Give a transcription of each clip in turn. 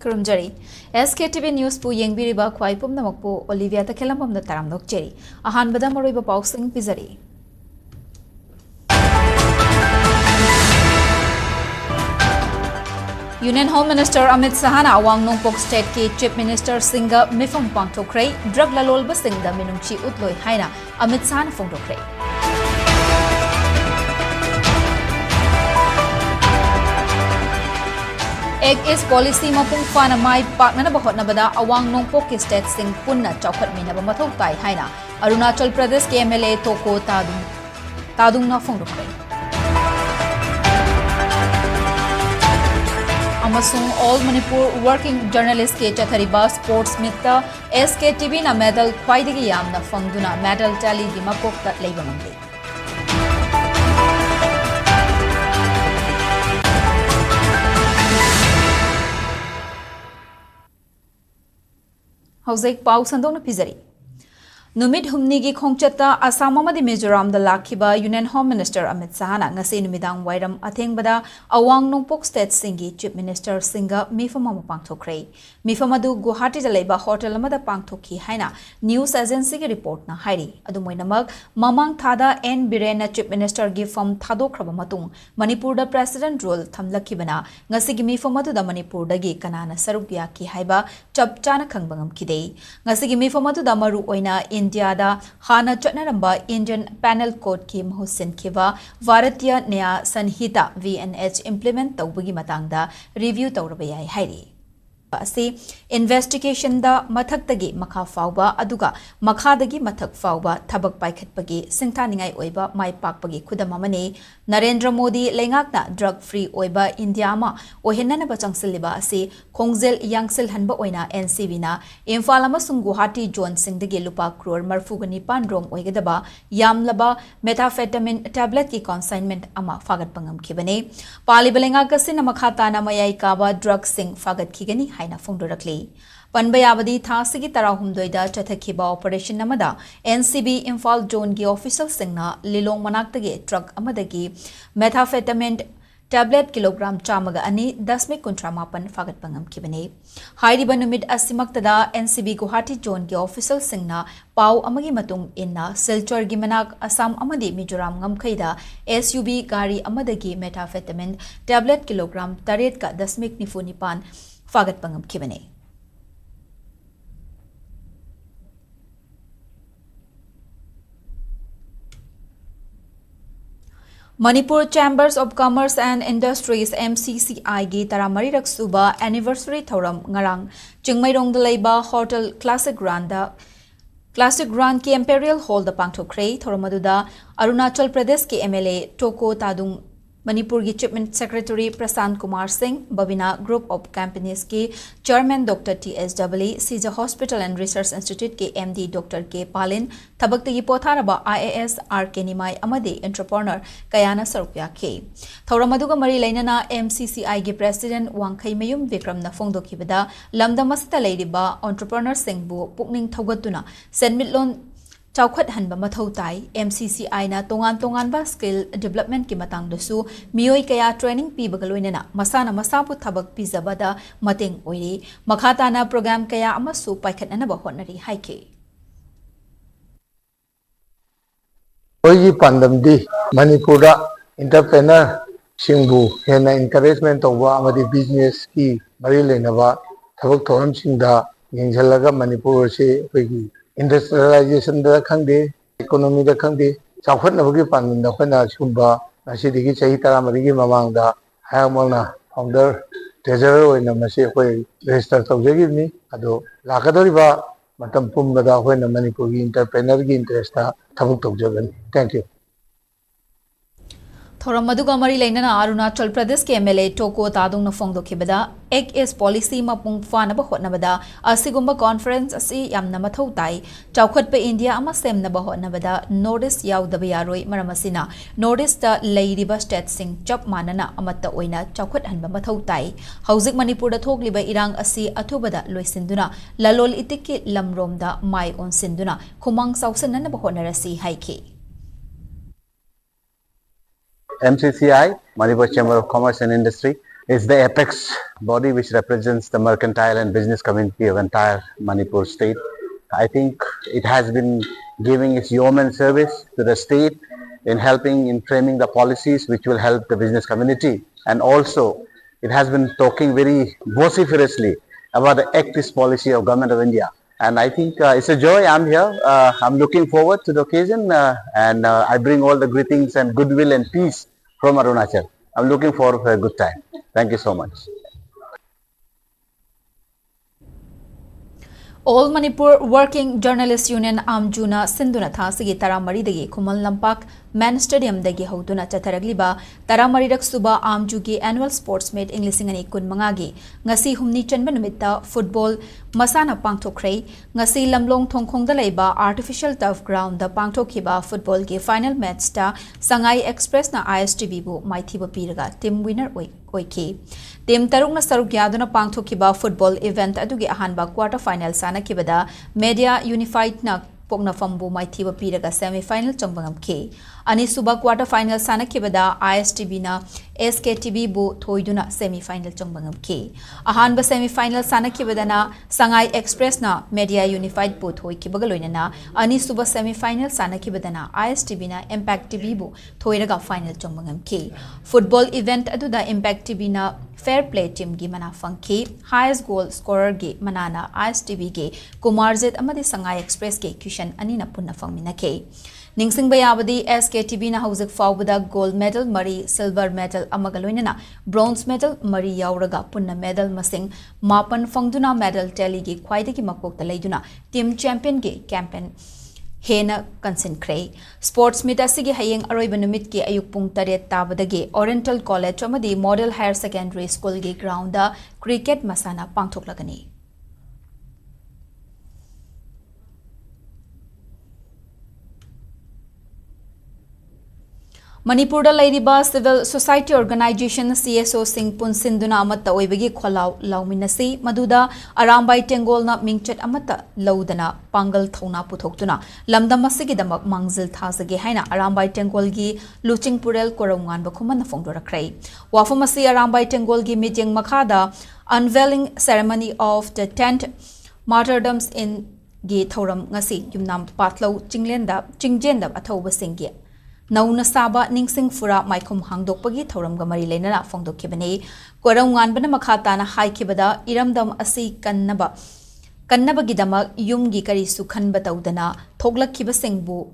Kurumjari. SKTV News pu yengbiriba khwai pumnamakpu OLIVIA ta khelampamda taramdok cheri. Ahanbada maroiba pausing pizari. Union Home Minister Amit Sahana awang nongpok state ki Chief Minister Singa mifam pangthokhrei drug lalolba singda minungchi utloi haina Amit Sahana phongdokhrei. Egg is policy mapung fana mai paknana bahotnabada awang nongpok ki state sing punna chawkhat minaba mathau tai haina Arunachal Pradesh ke MLA Toko Tadung na phongdokhrei. Amasung All Manipur Working Journalist ke chathariba sports meet ta SKTV na medal khwaidagi yamna fangduna medal tally gi mapok ta leiba ngamde. Hausaik pau sandong na pizari. Numit humni gi khongchata Assam amadi Mizoram da lakhiba Union Home Minister Amit Sahana ngasi numidang wairam athengbada awang nongpok state singi Chief Minister Singa mifama pangthokhrei mifamadu Guwahati da leiba hotel amada pangthokhi haina news agency gi report na hairi adumoinamak mamang thada N Birena Chief Minister gi fam thadokhraba matung Manipur da president role thamlakhibana ngasi gi mifamadu da Manipur da gi kanana sarugya ki haiba chapchana khangbangam khidei ngasi gi mifamadu da maru oina India da Hana Chatnaramba Indian Panel Code ki Mahusin Kiva Varatiya Nya Sanhita VNH implement tawbagi matangda review tawrabayai hairi. Asi investigation da mathaktagi makha fawba aduga makhadagi mathak fawba thabak paikhatpagi singthaningai oiba mai pakpagi khudam amani Narendra Modi lengakna drug free oiba India ma ohenna ba changsiliba asi khongzel yangsil hanba oina NCB na Imphal amasung Guwahati Zone singdagi lupa crore marfugani panrom oigadaba yamlaba methamphetamine tablet ki consignment ama fagat pangam khibane palibalenga kasina makhata na mayai kaba drug sing fagat khigani haina phongdorakli Panbayabadi Thasigi Tarahumdoida Chathakiba Operation Namada NCB Imphal Zone gi official singna Lilong Manaktage truck amadagi methamphetamine tablet kilogram chamaga ani 10.38 fagat pangam kibane hairiba numit asimaktada NCB Guwahati Zone gi official singna pau amagi matung inna Silchar gi manak Assam amadi Mizoram ngamkhaida SUV gari amadagi methamphetamine tablet kilogram 8 ka 10.95 fagat pangam kibane Manipur Chambers of Commerce and Industries MCCI gi taramari raksuba anniversary thoram ngarang Chingmairong da leiba Hotel Classic Grand ki Imperial Hall da pangthokhrei thoramaduda Arunachal Pradesh ki MLA Toko Tadung Manipur ki Chief Secretary Prasant Kumar Singh Babina Group of Companies ki Chairman Dr. TSW Sija Hospital and Research Institute ki MD Dr. K Palin Thabaktagi potharaba IAS RK Nimai amadi entrepreneur Kayana Sarupya K Thoramaduga Mari Lainana MCCI gi President Wangkhai Mayum Vikram na phongdokhibada lamdamasita leiriba entrepreneur Singh bu pukning thogatuna senmitlon Chawkhat hanba mathau tai MCCI na tongan ba skill development ki matang dasu mioi kaya training pibagaloinena masana masapu thabak pizabada mateng oiri makhata na program kaya amasu paikhatna ba hotnari haike Oyi pandamdi Manipura entrepreneur singbu hena encouragement tawwa amadi business ki mari lenaba thabak thoram singda yengjalaga Manipur se hoigi industrialization da khangde economy da khangde chawkhat na bagi pan da khana chumba asidigi chahi tara marigi mamang da hayamona founder treasurer oina mase hoi register tawjagi ni ado lakadori ba matam pumba da hoina Manipur gi entrepreneur gi interest ta thabuk tawjagani thank you Thoramaduga Mari Lainana Arunachal Pradesh ke MLA Toko Tadung na phongdokhibada Egg is policy mapung fana ba hotnabada asigumba conference asi yamna mathau tai chawkhat pe India ama semna ba hotnabada notice yaudaba yaroi maramasina notice ta leiriba state sing chap manana amatta oina chawkhat hanba mathau tai hauzik Manipur da thokliba irang asi athubada loisinduna lalol itikki lamromda mai on sinduna khumang sausanna ba hotnarasi haike MCCI, Manipur Chamber of Commerce and Industry, is the apex body which represents the mercantile and business community of entire Manipur state. I think it has been giving its yeoman service to the state in helping in framing the policies which will help the business community, and also it has been talking very vociferously about the activist policy of Government of India. And I think it's a joy I'm here. I'm looking forward to the occasion and I bring all the greetings and goodwill and peace from Arunachal. I'm looking forward for a good time. Thank you so much. All Manipur Working Journalists Union Amjuna Sinduna Thasigi Taramari Degi Kumal Lampak Man Stadium Degi Hauduna Chataragliba Taramari Suba Amjugi Annual Sports Meet Englishingani Kun Mangagi Ngasi Humni Chanbanumita Football Masana Pangtokre Ngasi Lamlong Tongkong Dalaiba Artificial Turf Ground the Pangtokiba Football Ge Final Match Ta Sangai Express na ISTB Bu Maithiba Piraga Team Winner Oiki Team Tarukna Saruk Yaduna Pangtokiba Football Event Adugi Ahanba Quarter Final Sana Kibada Media Unified na Pokna Fambu Maithiba Piraga Semi Final Chambangam K Ani Suba Quarter Final Sana Kibada ISTB na SKTV Bu Thoiduna Semi Final Chambangam K Ahanba Semi Final Sana Kibadana Sangai Express na Media Unified Bu Thoi Kibagaloina Ani Suba Semi Final Sana Kibadana ISTB na Impact TV Bu Thoiraga Final Chambangam K Football Event Aduda Impact TV na Fair Play Team gi mana fangki highest goal scorer gi manana ISTB ge Kumarzet amadi Sangai Express ge Kushan ani na punna fangmina ke Ningsing bayabadi SKTB na hauzik fawbada gold medal mari silver medal amagaloinana bronze medal mari yauraga punna medal masing mapan fangduna medal tally gi khwaidagi makok talaiduna team champion ge campaign Hena Concentrate Sports Meet asigi hayeng aroiba numit ki ayuk pung 8 tabadagi Oriental College amadi Model Higher Secondary School gi ground da cricket masana pangthoklagani Manipur da lairiba civil society organization CSO sing pun sinduna amata oibagi kholau lauminasi maduda arambai tengol na mingchet amata laudana pangal thona puthoktuna lamdam asigi damak mangzil thasage haina arambai tengol gi luching purel korongan bakhuman fongdora krai wafamasi arambai tengol gi meeting makhada unveiling ceremony of the 10th martyrdoms in gi thoram ngasi yumnam patlo chingjenda athoba singge Nauna Saba Ningsing Fura Maikum Hangdok Pagi Thoram Gamari Lena Fongdo Kibane, Korangan Banamakata na Hai Kibada, Iramdam Asi Kannaba Gidama Yum Gikari Sukhan Bataudana, Togla Kibasingbu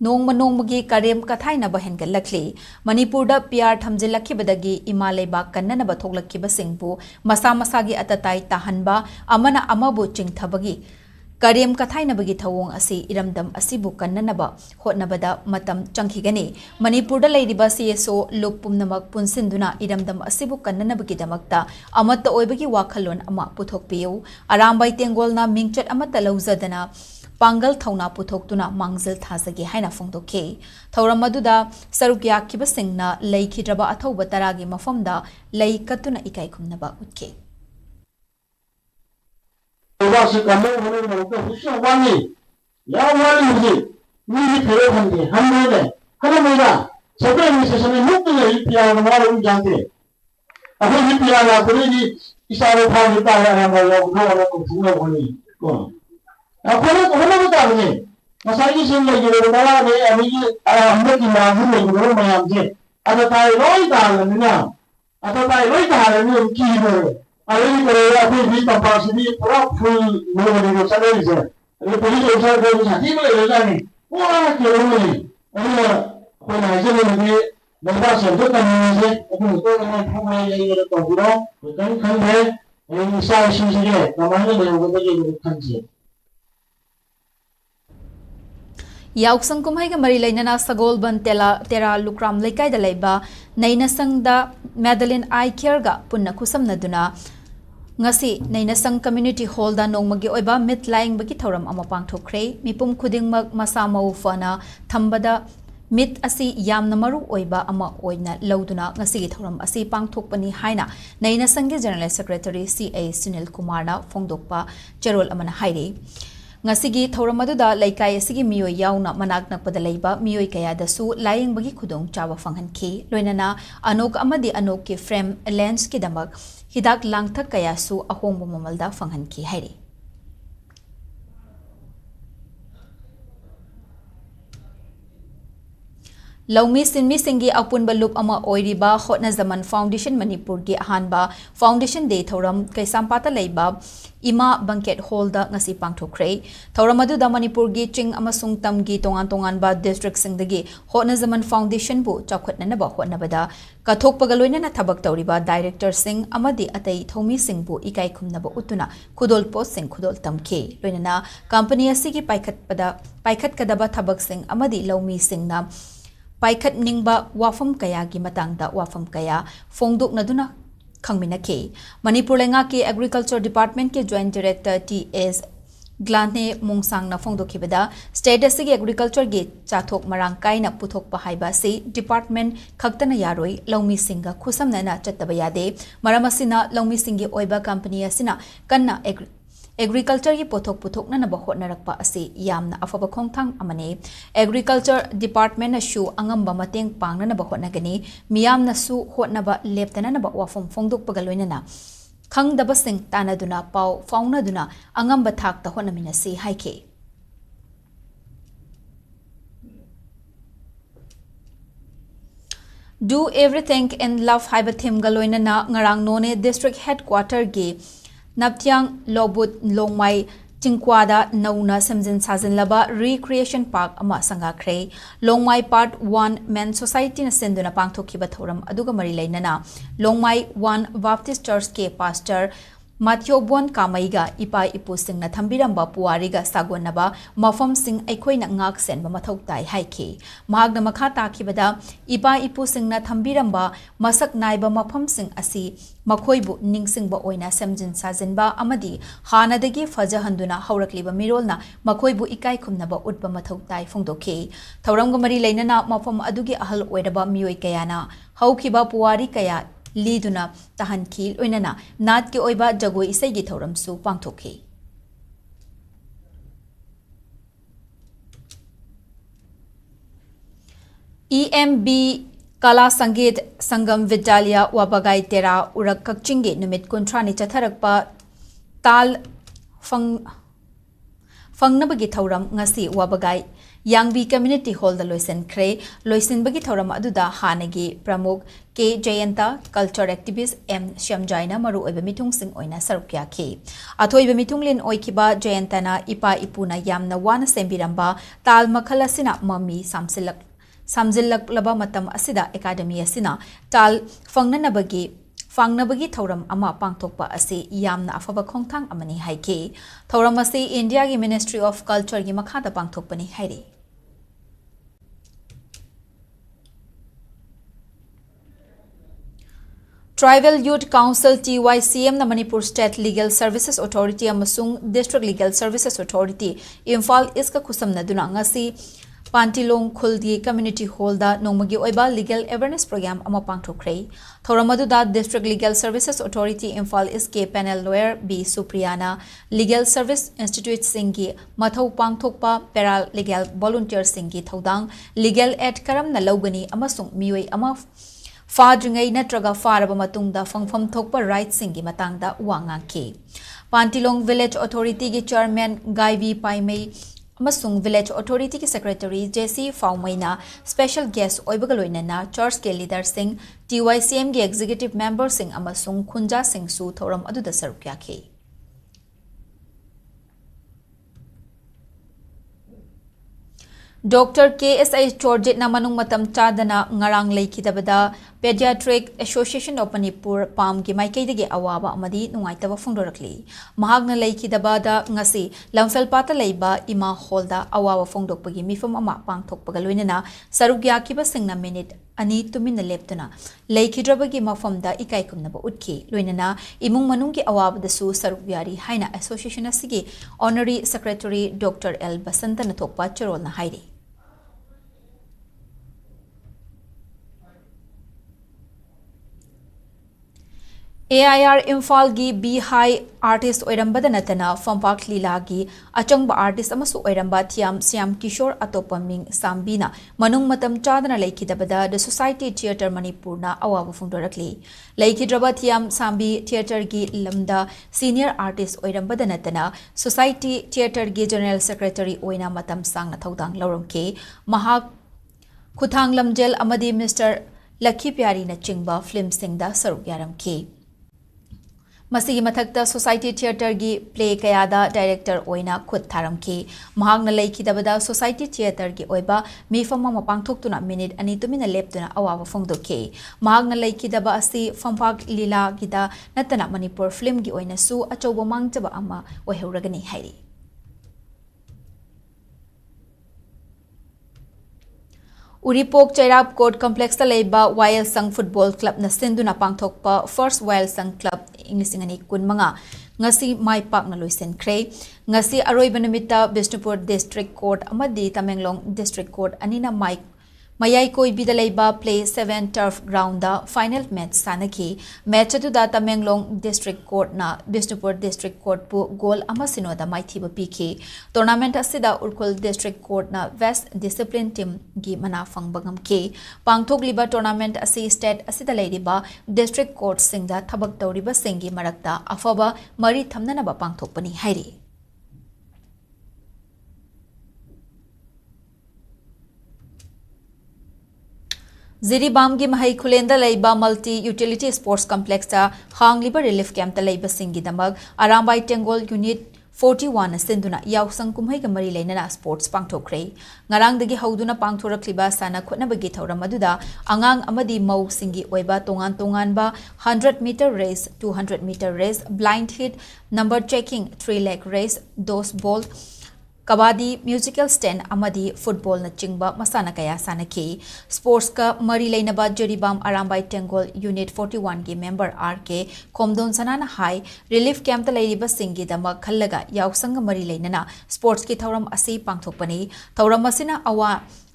Nongmagi Karim Kataina Bahenga Lakli, Manipurda PR Tamzilla Kibadagi, Imaleba Kananaba Togla Kibasingbu, Masamasagi Atatai Tahanba, Amana Amabu Ching Tabagi. Karim Kathaina bagi thawong asi iramdam asibu kannanaba hotnabada matam changkhigani Manipurda leiriba CSO lopumnamak punsinduna iramdam asibu kannanabagi damakta amatta oibagi wakhalon ama puthokpiu arambai tengolna mingchat amata lauzadana pangal thauna puthoktuna mangzil thasagi haina fongdoke thauram maduda sarukya kibasingna leikhidraba athoba taragi mafamda leikatuna ikai khumnaba utke Wasi kamu boleh melakukan khusus wani, ya wani ini, ini kaya handi, handi le, kalau mereka sampai ini sesuatu mungkin ya IPR orang jangan, apa IPR lah, kalau ini isyarat hal kita yang kalau orang kumpulan ini, apa orang kita ini, masa ini sehingga jadi orang ini, mereka melakukan ini orang macam je, ada tay loi dah ni na, ada tay loi dah ni kiri. Already we capacity for full movement salaries. The police officer goes to him like what you when I say the person to come music, I can go and put my computer, we can come here and start shooting it. The money they will get in the country. Yauksang kumhay ka mari lainana sagol ban tera lukram laikay da laiba nainasang da Madeline I Care ga punna kusam na duna ngasi nainasang community hall da nong magi oiba mit lying bagi thoram ama pangthokre mipum khuding mag masa mau fana thambada mit asi yamna maru oiba ama oina lauduna ngasi gi thoram asi pangthokpani haina nainasang ge general secretary CA Sunil Kumar na fongdokpa cherol amana haire ngasigi thoram aduda laikai asigi miyoi yauna manak nakpada leiba miyoi kaya dasu laying bagi khudong chawa fanghanki loinana anok amadi anok ki frame lens ki damak hidak langthak kaya su ahongbu mamalda fanghanki hairi Laumi Sinmi Singi Apun Balup Ama Oiriba Hotna Zaman Foundation Manipur Gi Ahanba Foundation Day Thoram Kaisampata Leiba Ima Banquet Hall da ngasi pangthokre Thoram adu da Manipur Gi Ching amasung tam gi tongan tongan ba district singdagi Hotna Zaman Foundation bu chawkhatna na ba hotna bada kathok pagaloina na thabak tawriba director sing amadi atai thomi sing bu ikai khumna ba utuna khudol post sing khudol tamke loinana company asigi paikhat kadaba thabak sing amadi laumi sing na Paikat ningba wafam kaya gi matangda wafam kaya fongduk naduna khangmina ke Manipur lenga ke agriculture department ke joint director TS Glane Mungsang na fongduk kibada state asigi agriculture ge chathok marang kai na puthok pa haiba se department khaktana yaroi laumi singa khusamna na chattaba yade maramasina laumi singi oiba company asina kanna Agriculture ki pothok puthok na nabahot na rakpa ase yamna afaba khongthang amane agriculture department na shu angamba mateng pang na nabahot na gani miyam na su hot na ba leptana na ba wafom fongduk pagaloina na khang daba sing tanaduna pau fauna duna angamba thak ta hona mina se haike Do everything in love haiba thim galoina na ngarang none district headquarter ge Naptiang Lobut Longmai Chingkwada Nauna Samjin Sajin Laba Recreation Park Ama Sangakre Longmai Part 1 Men Society na Senduna Pangthokiba Thoram Aduga Mari Lainana Longmai 1 Baptist Church ke Pastor Matthew Bon Kamaiga Ipa Ipu Sing na Thambiramba Puariga Sagonaba Mafam Sing Aikoi na Ngak Sen Mathok Tai Haike Mahagna Makha Takibada Ipa Ipu Sing na Thambiramba Masak Naiba Mafam Sing Asi Makhoibu Ningsingba Oina Samjin Sajinba Amadi Hanadagi Fajahanduna Haurakliba Mirolna Makhoibu Ikai Khumnaba Utba Mathok Tai Fongdoke Thauramga Mari Lainana Mafam Adugi Ahal Oidaba Mioi Kayana Haukiba Puari Kaya Liduna tahan khil oinana nat ke oiba jagoi isai gi thoram su pangthokhi EMB Kala Sangit Sangam Vidyalaya Wabagai Tera Urak Kakchinge Numit Kuntrani Chatharakpa Tal Fangnabagi Thoram Ngasi Wabagai Yangbi Community Hall the Loisen Kre, Loisin Bagi Thoram Aduda Hanagi, Pramuk, K. Jayanta, Culture Activist M. Shamjaina Maru Ebemitung Sing Oina Sarukya K. Ato Ebemitunglin Oikiba Jayantana Ipa Ipuna Yamna Wana Sembiramba, Tal Makalasina Mami Samzilak Laba Matam Asida Academy Asina, Tal Fangnabagi Thoram Ama Pangtokpa Ase Yamna Afaba Kongtang Amani Haike, Thoram Ase India Gi Ministry of Culture Gi Makhada Pangtokpani Hairi. Tribal Youth Council TYCM na Manipur State Legal Services Authority amasung District Legal Services Authority Imphal iska khusam na duna ngasi Pantilong Khuldi Community Hall da nongmagi oiba Legal Awareness Program ama pangthokre Thoramadu da District Legal Services Authority Imphal iske panel lawyer B Supriyana Legal Service Institute Singi mathau pangthokpa paralegal volunteer singi thodang legal aid karam na lawgani amasung mioi ama Fadringai natraga faraba matungda fangfam thokpa rights singi matangda wangangki. Pantilong Village Authority ki Chairman Guy V. Paimei amasung Village Authority ki Secretary JC Faumaina Special Guest Oibagaloinana Church ke Leader Singh TYCM ki Executive Member Singh amasung Khunja Singh Su Thoram aduda sarukyaki. Dr. KSI Chorjit na manung matam chadana ngarang leikidabada Pediatric Association of Manipur PAM ki maikaidagi awaba amadi nungaitaba fongdorakli. Mahagna leikidabada ngasi lamfel pata leiba ima holda awawa fongdokpagi mifam ama pangthokpagaloinana sarugyakiba singna minute ani tumina leptuna leikidrabagi mafamda ikaikumnaba utki loinana imung manungki awabadasu sarugyari haina association asigi Honorary Secretary Dr. L. Basanta na thokpa charol na hairi. AIR Imphal gi B High artist oirambada natana Fampak Lila gi achangba artist amasu oiramba thiam Siam Kishore atopaming Sambina manung matam chadana laikidabada the Society Theatre Manipur na awabu fundorakli laikidraba thiam Sambi Theatre gi lamda senior artist oirambada natana Society Theatre gi General Secretary oina matam sangna thodang lauramke mahak Kuthang Lamjel amadi Mr. Lakhi Pyari na chingba film singda saruk yaramke Masigi mathakta Society Theatre gi play kayada director oina khut tharamki mahagna laikidabada Society Theatre gi oiba mifama mapangthoktuna minute ani tumina leptuna awawa phongdoke mahagna laikidaba asi Fampak Lila gida natana Manipur film gi oina su achoba mangjaba ama oheuragani hairi Uripok Chairap Court Complex ta leiba Wild Sang Football Club na sinduna pangthokpa First Wild Sang Club Inglisingani kunmanga ngasi mai pak na loisen kre ngasi aroiba namita Bishnupur District Court amadi Tamenglong District Court anina Mayai koi bidalaiba play 7 turf ground da final match sanaki match atu da Tamenglong District Court na Bishnupur District Court pu goal amasino da maithiba piki tournament asida Urkul District Court na West Discipline Team gi mana fangbangam ke pangthok liba tournament asi state asida leidiba District Court singda thabak tawriba singi marakta afaba mari thamnana ba pangthok pani hairi Ziribam gi mahai khulenda leiba multi utility sports complex ta hangliba relief camp ta leiba singi damag Arambai Tengol unit 41 sinduna yausang kumhai ga mari leinana sports pangthokre ngarang dagi hauduna pangthorakliba sana khotnabagi thauram aduda angang amadi mau singi oiba tongan ba 100 meter race 200 meter race blind hit number checking 3 leg race dos ball Kabadi musical stand amadi football na chingba masana kaya sanaki sports ka mari leinaba Jeribam Arambai Tengol unit 41 gi member RK Komdon sanana high relief camp ta leiba singi dama khallaga yausang mari leinana sports ki thauram asi pangthokpani thauram asina awa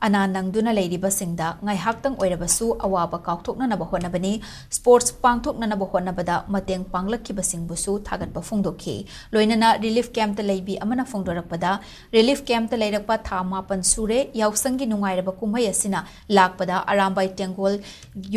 ana nangduna leidiba singda ngai haktang oirabasu awaba kaukthokna na bahonabani sports pangthokna na bahonabada mateng panglakkiba singbusu thagat ba phongdokhi loinana relief camp ta leibi amana phongdorakpada relief camp ta leirakpa thama pan sure yausangi nungairaba kumhai asina lakpada Arambai Tengol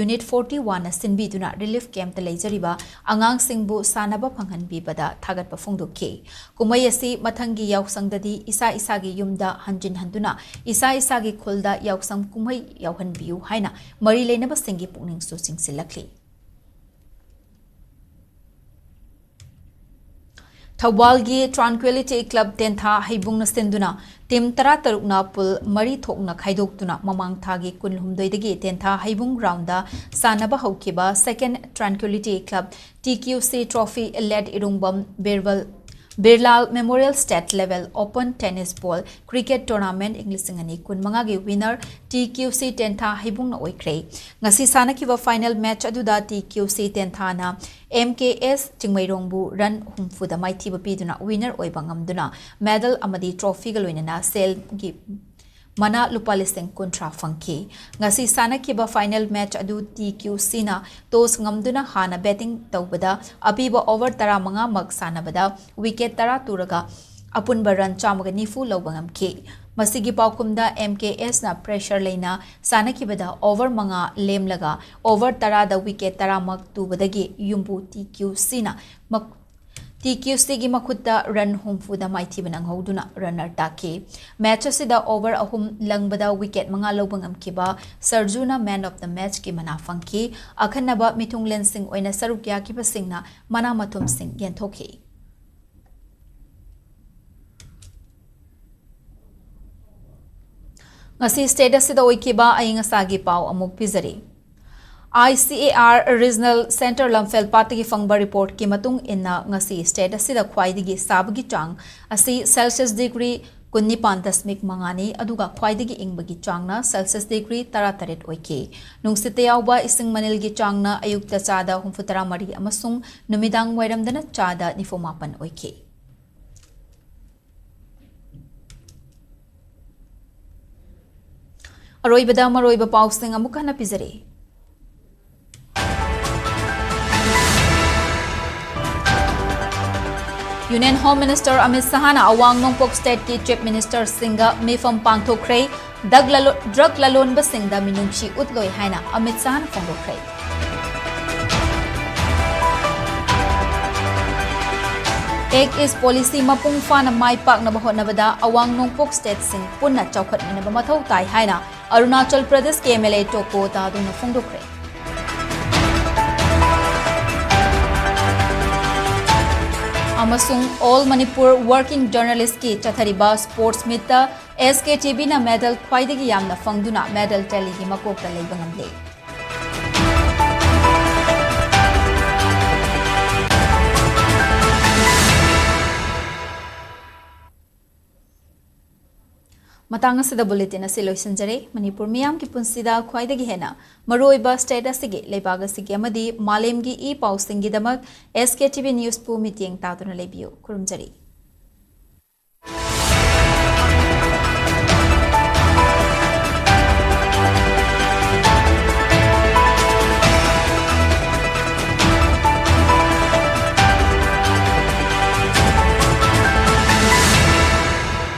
unit 41 sinbiduna relief camp ta leijariba angang singbu sanaba phanghanbi bada thagat ba phongdokhi kumhai asi mathangi yausangdadi isa isagi yumda hanjin handuna isa isagi da yausam kumhai yauhan biu haina mari leinaba singi pukning su singsilakli Thawalgi Tranquility Club Tentha Haibungna Sinduna Tim Tara Tarukna Pul Mari Thokna Khaidoktuna Mamang Thagi Kunlumdoidagi Tentha Haibung Grounda Sanaba Haukiba Second Tranquility Club TQC Trophy led Irungbam Birlal Memorial State Level Open Tennis Ball Cricket Tournament Inglisingani kunmanga gi winner TQC Tentha Haibungna oikre ngasi sanakiba final match aduda TQC Tentha na MKS Chingmairongbu run humfuda maithiba piduna winner oibangamduna medal amadi trophy galoinana sel gi Mana lupalising kontra fangki ngasi sanakiba final match adu TQC na tos ngamduna hana betting tawbada apiba over tara manga mak sanabada wicket tara turaga apunba run chamaga nifu lawbangamki masigi paukumda MKS na pressure leina sanakibada over manga lemlaga over tara da wicket tara mak tubadagi yumbu TQC na TQC gi makhutta run humfuda maithibanang hoduna runner taki match asida over ahum langbada wicket manga lobangam kiba Sarjuna man of the match ki mana fangki akhanaba Mithunglen Singh oina sarukya ki basingna mana mathum Singh yenthoki ngasi state asida oikiba ainga sagi pau amuk pizari ICAR Regional Center Lamphel Patigi Fangba report ki matung inna ngasi state asida khwaidigi sabagi chang asi Celsius degree 19.mangani aduga khwaidigi ingbagi changna Celsius degree 38 oike nungsite yawba ising manilgi changna ayukta chada 63 amasung numidang wairamdana chada 94 oike aroibada maroiba pausing amukana pizare Union Home Minister Amit Sahana awang nongpok state ki chief minister singa mifam pangthokre drug lalon ba singda minungchi utloi haina Amit Sahana phongdokre. Ek is policy mapung fana mai pak na bahot na bada awang nongpok state sing punna chawkhat mina ba mathau tai haina Arunachal Pradesh ke MLA Toko ta duna phongdokre. Amasung All Manipur Working Journalist ki chathariba sports meet ta SKTV na medal khwaidagi yamna fangduna medal tally gi makokta leiba ngamle. Matang asida bulletin asi loisanjare Manipur miyam ki punsida khwaidagi hena maroiba state asigi leibaga sigi amadi malemgi e pausing gi damak SKTV news pu meeting ta duna lebiu kurumjari.